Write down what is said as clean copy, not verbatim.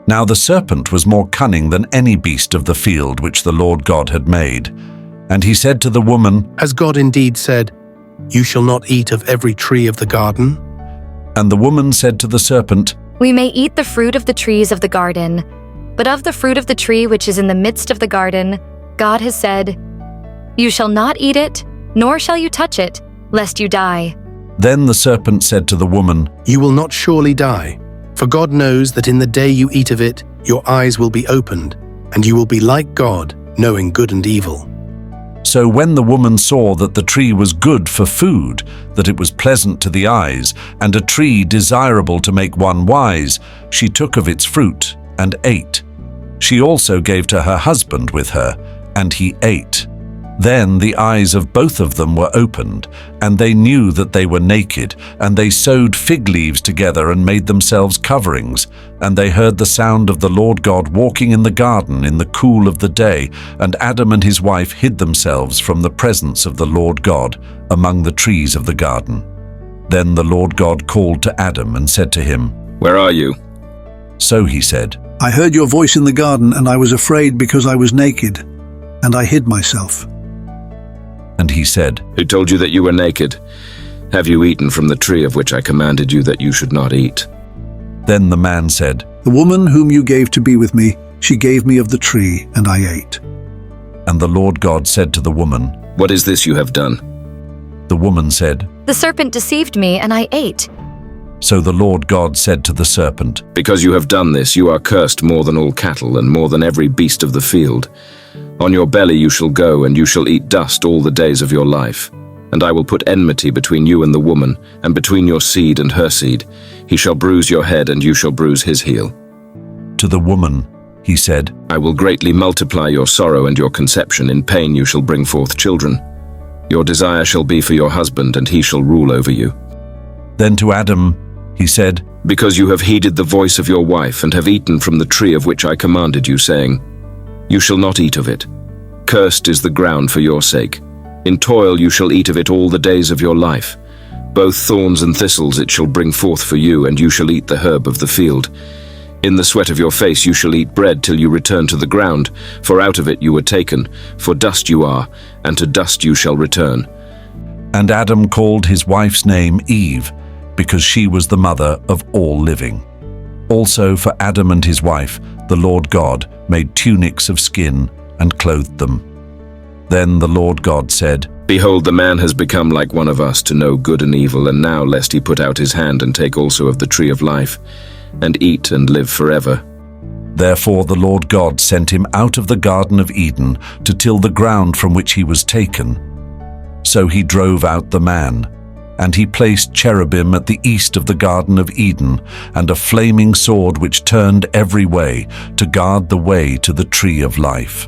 Now the serpent was more cunning than any beast of the field which the Lord God had made. And he said to the woman, Has God indeed said, You shall not eat of every tree of the garden? And the woman said to the serpent, We may eat the fruit of the trees of the garden, but of the fruit of the tree which is in the midst of the garden, God has said, You shall not eat it, nor shall you touch it, lest you die. Then the serpent said to the woman, You will not surely die, for God knows that in the day you eat of it, your eyes will be opened, and you will be like God, knowing good and evil. So when the woman saw that the tree was good for food, that it was pleasant to the eyes, and a tree desirable to make one wise, she took of its fruit and ate. She also gave to her husband with her, and he ate. Then the eyes of both of them were opened, and they knew that they were naked, and they sewed fig leaves together and made themselves coverings. And they heard the sound of the Lord God walking in the garden in the cool of the day, and Adam and his wife hid themselves from the presence of the Lord God among the trees of the garden. Then the Lord God called to Adam and said to him, Where are you? So he said, I heard your voice in the garden, and I was afraid because I was naked, and I hid myself. And he said, Who told you that you were naked? Have you eaten from the tree of which I commanded you that you should not eat? Then the man said, The woman whom you gave to be with me, she gave me of the tree, and I ate. And the Lord God said to the woman, What is this you have done? The woman said, The serpent deceived me, and I ate. So the Lord God said to the serpent, Because you have done this, you are cursed more than all cattle and more than every beast of the field. On your belly you shall go, and you shall eat dust all the days of your life. And I will put enmity between you and the woman, and between your seed and her seed. He shall bruise your head, and you shall bruise his heel. To the woman he said, I will greatly multiply your sorrow and your conception. In pain you shall bring forth children. Your desire shall be for your husband, and he shall rule over you. Then to Adam he said, Because you have heeded the voice of your wife, and have eaten from the tree of which I commanded you, saying, You shall not eat of it. Cursed is the ground for your sake. In toil you shall eat of it all the days of your life. Both thorns and thistles it shall bring forth for you, and you shall eat the herb of the field. In the sweat of your face you shall eat bread till you return to the ground, for out of it you were taken, for dust you are, and to dust you shall return. And Adam called his wife's name Eve, because she was the mother of all living. Also for Adam and his wife, the Lord God made tunics of skin and clothed them. Then the Lord God said, Behold, the man has become like one of us to know good and evil, and now lest he put out his hand and take also of the tree of life, and eat and live forever. Therefore the Lord God sent him out of the Garden of Eden to till the ground from which he was taken. So he drove out the man, and he placed cherubim at the east of the Garden of Eden, and a flaming sword which turned every way, to guard the way to the tree of life.